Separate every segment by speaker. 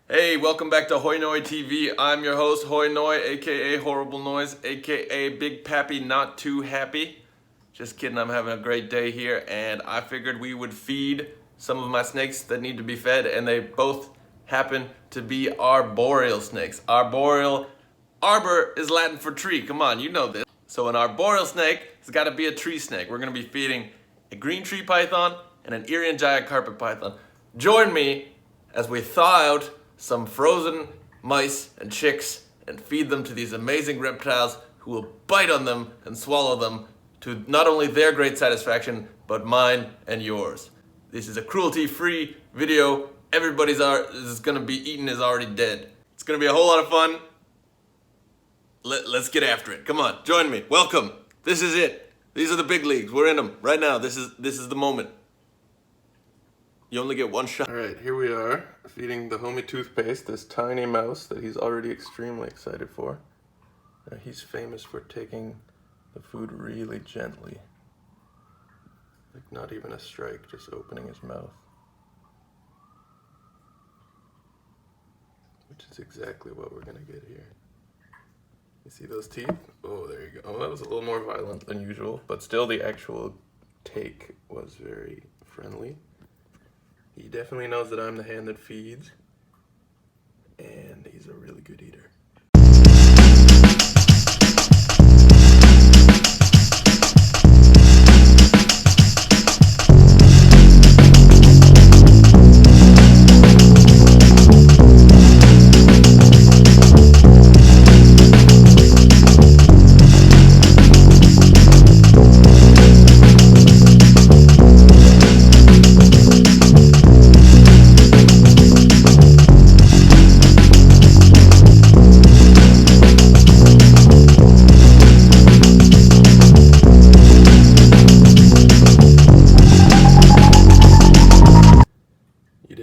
Speaker 1: Hey, welcome back to boihoinoi TV. I'm your host, boihoinoi, aka Horrible Noise, aka Big Pappy Not Too Happy. Just kidding, I'm having a great day here, and I figured we would feed some of my snakes that need to be fed, and they both happen to be arboreal snakes. Arboreal, arbor is Latin for tree, come on, you know this. So an arboreal snake has got to be a tree snake. We're going to be feeding a green tree python and an Irian Jaya carpet python. Join me as we thaw out some frozen mice and chicks and feed them to these amazing reptiles who will bite on them and swallow them to not only their great satisfaction, but mine and yours. This is a cruelty-free video. Everybody's is gonna be eaten is already dead. It's gonna be a whole lot of fun. Let's get after it. Come on, join me. Welcome. This is it. These are the big leagues. We're in them right now. This is the moment. You only get one shot. All right, here we are, feeding the homie Toothpaste, this tiny mouse that he's already extremely excited for. He's famous for taking the food really gently. Like not even a strike, just opening his mouth. Which is exactly what we're gonna get here. You see those teeth? Oh, there you go. Oh, that was a little more violent than usual, but still the actual take was very friendly. He definitely knows that I'm the hand that feeds, and he's a really good eater.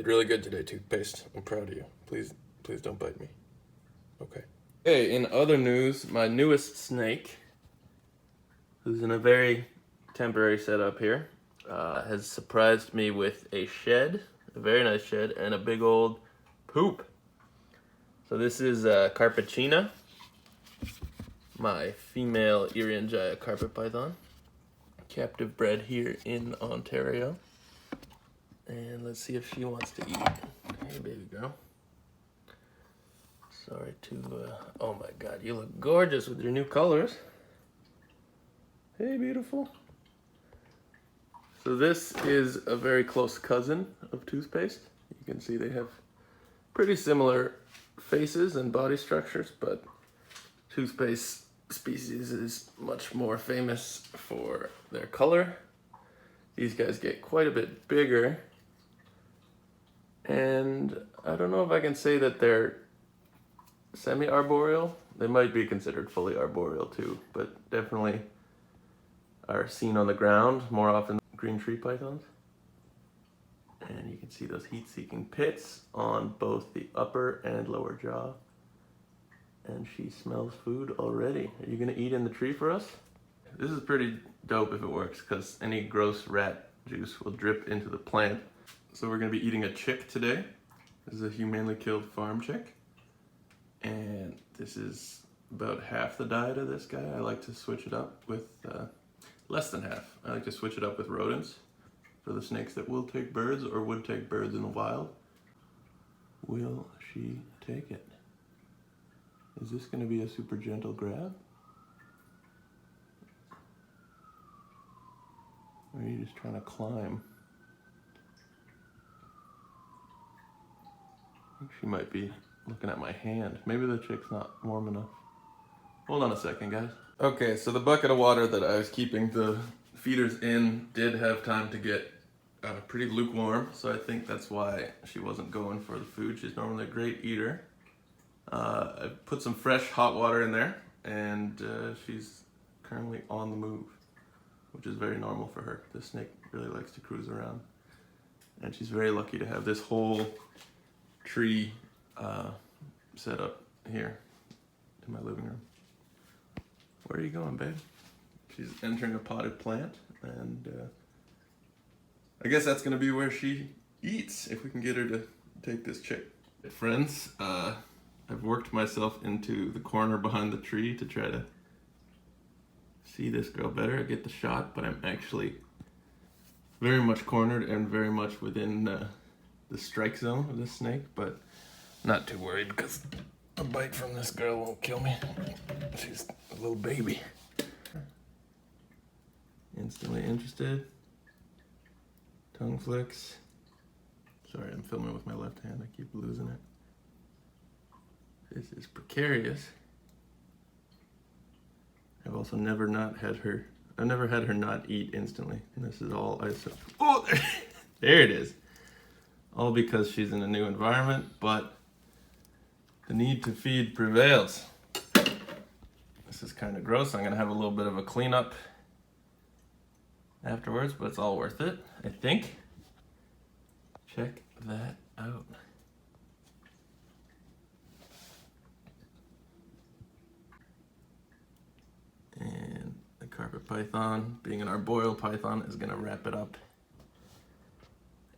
Speaker 1: Really good today, Toothpaste. I'm proud of you. Please don't bite me. Okay. Hey, in other news, my newest snake, who's in a very temporary setup here, has surprised me with a shed, a very nice shed, and a big old poop. So this is CARPECHINO, my female Irian Jaya carpet python, captive bred here in Ontario. And let's see if she wants to eat. Hey, baby girl. Sorry to, oh my God, you look gorgeous with your new colors. Hey, beautiful. So this is a very close cousin of Toothpaste. You can see they have pretty similar faces and body structures, but Toothpaste species is much more famous for their color. These guys get quite a bit bigger. And I don't know if I can say that they're semi-arboreal. They might be considered fully arboreal too, but definitely are seen on the ground more often than green tree pythons. And you can see those heat-seeking pits on both the upper and lower jaw. And she smells food already. Are you gonna eat in the tree for us? This is pretty dope if it works, because any gross rat juice will drip into the plant. So we're gonna be eating a chick today. This is a humanely killed farm chick. And this is about half the diet of this guy. I like to switch it up with, less than half. I like to switch it up with rodents for the snakes that will take birds or would take birds in the wild. Will she take it? Is this gonna be a super gentle grab? Or are you just trying to climb? I think she might be looking at my hand. Maybe the chick's not warm enough. Hold on a second, guys. Okay, so the bucket of water that I was keeping the feeders in did have time to get pretty lukewarm, so I think that's why she wasn't going for the food. She's normally a great eater. I put some fresh hot water in there, and she's currently on the move, which is very normal for her. This snake really likes to cruise around. And she's very lucky to have this whole tree set up here in my living room. Where are you going, babe? She's entering a potted plant, and I guess that's gonna be where she eats if we can get her to take this chick. Friends, I've worked myself into the corner behind the tree to try to see this girl better. I get the shot, but I'm actually very much cornered and very much within the strike zone of this snake, but not too worried because a bite from this girl won't kill me. She's a little baby. Instantly interested. Tongue flicks. Sorry, I'm filming with my left hand. I keep losing it. This is precarious. I've also never had her not eat instantly. And this is all oh, there it is. All because she's in a new environment, but the need to feed prevails. This is kind of gross. I'm gonna have a little bit of a cleanup afterwards, but it's all worth it, I think. Check that out. And the carpet python, being an arboreal python, is gonna wrap it up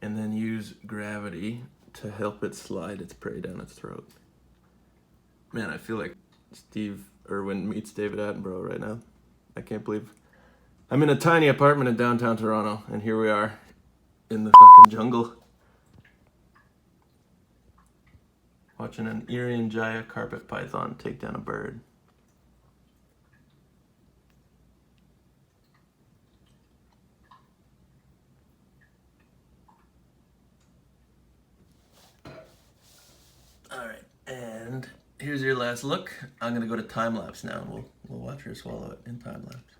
Speaker 1: and then use gravity to help it slide its prey down its throat. Man, I feel like Steve Irwin meets David Attenborough right now. I can't believe I'm in a tiny apartment in downtown Toronto, and here we are in the fucking jungle. Watching an Irian Jaya carpet python take down a bird. All right, and here's your last look. I'm gonna go to time-lapse now, and we'll watch her swallow it in time-lapse.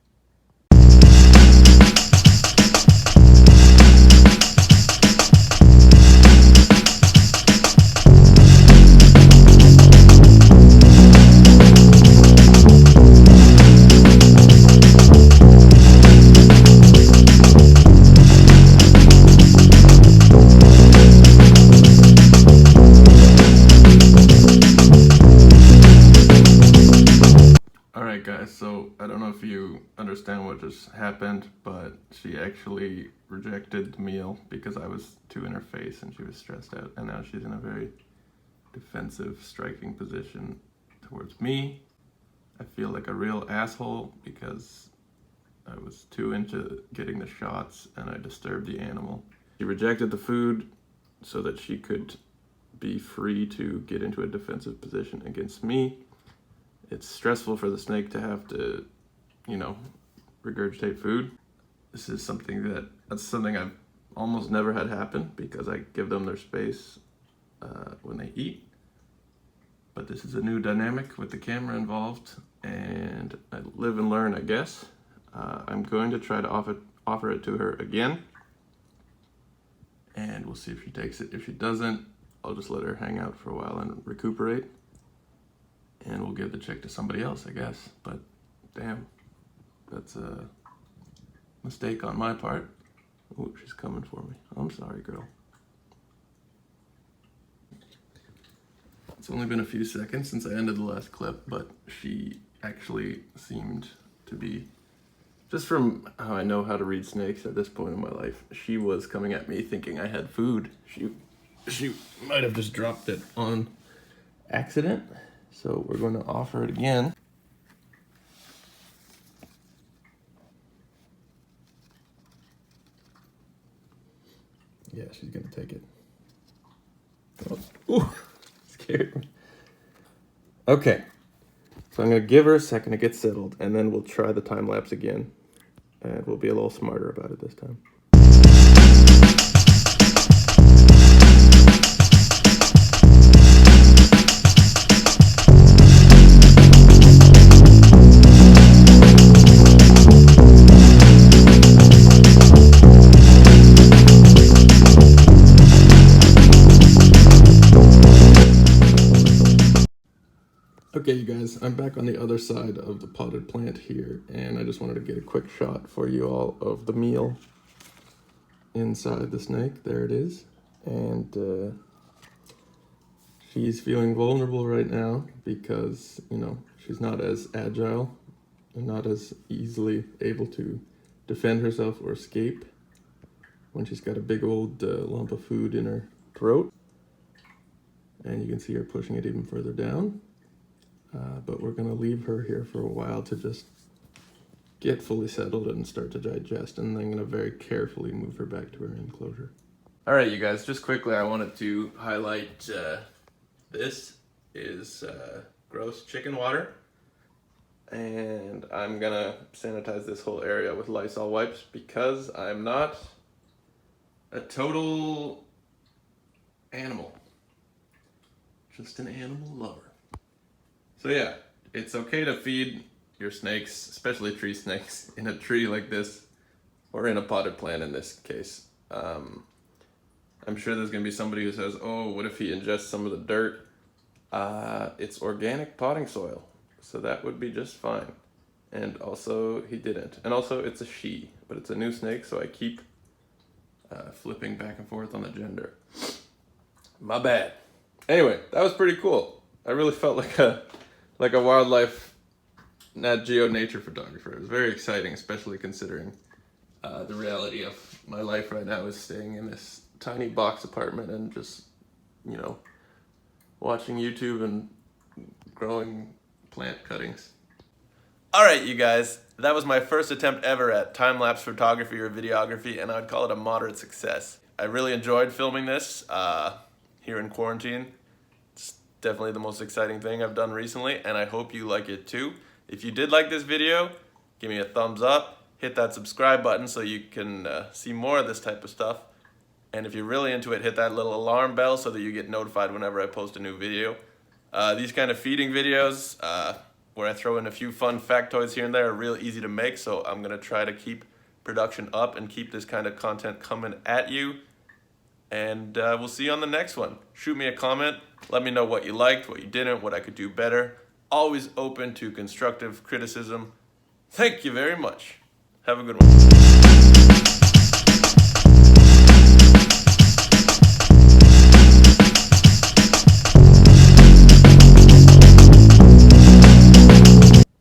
Speaker 1: Alright guys, so I don't know if you understand what just happened, but she actually rejected the meal because I was too in her face and she was stressed out, and now she's in a very defensive, striking position towards me. I feel like a real asshole because I was too into getting the shots and I disturbed the animal. She rejected the food so that she could be free to get into a defensive position against me. It's stressful for the snake to have to, you know, regurgitate food. This is that's something I've almost never had happen because I give them their space when they eat. But this is a new dynamic with the camera involved, and I live and learn, I guess. I'm going to try to offer it to her again, and we'll see if she takes it. If she doesn't, I'll just let her hang out for a while and recuperate. And we'll give the chick to somebody else, I guess. But damn, that's a mistake on my part. Oh, she's coming for me. I'm sorry, girl. It's only been a few seconds since I ended the last clip, but she actually seemed to be, just from how I know how to read snakes at this point in my life, she was coming at me thinking I had food. She might have just dropped it on accident. So we're going to offer it again. Yeah, she's going to take it. Oh, ooh, scared me. Okay, so I'm going to give her a second to get settled, and then we'll try the time lapse again, and we'll be a little smarter about it this time. Okay, you guys, I'm back on the other side of the potted plant here, and I just wanted to get a quick shot for you all of the meal inside the snake. There it is. And she's feeling vulnerable right now because, you know, she's not as agile and not as easily able to defend herself or escape when she's got a big old lump of food in her throat. and you can see her pushing it even further down. But we're gonna leave her here for a while to just get fully settled and start to digest, and then I'm gonna very carefully move her back to her enclosure. All right, you guys, just quickly, I wanted to highlight this is gross chicken water, and I'm gonna sanitize this whole area with Lysol wipes because I'm not a total animal, just an animal lover. So yeah, it's okay to feed your snakes, especially tree snakes, in a tree like this, or in a potted plant in this case. I'm sure there's gonna be somebody who says, oh, what if he ingests some of the dirt? It's organic potting soil, so that would be just fine. And also, he didn't. And also, it's a she, but it's a new snake, so I keep flipping back and forth on the gender. My bad. Anyway, that was pretty cool. I really felt like a wildlife Nat Geo nature photographer. It was very exciting, especially considering the reality of my life right now is staying in this tiny box apartment and just, you know, watching YouTube and growing plant cuttings. All right, you guys, that was my first attempt ever at time-lapse photography or videography, and I would call it a moderate success. I really enjoyed filming this here in quarantine. It's definitely the most exciting thing I've done recently, and I hope you like it too. If you did like this video, give me a thumbs up, hit that subscribe button so you can see more of this type of stuff. And if you're really into it, hit that little alarm bell so that you get notified whenever I post a new video. These kind of feeding videos, where I throw in a few fun factoids here and there, are real easy to make, so I'm gonna try to keep production up and keep this kind of content coming at you. And we'll see you on the next one. Shoot me a comment, let me know what you liked, what you didn't, what I could do better. Always open to constructive criticism. Thank you very much. Have a good one.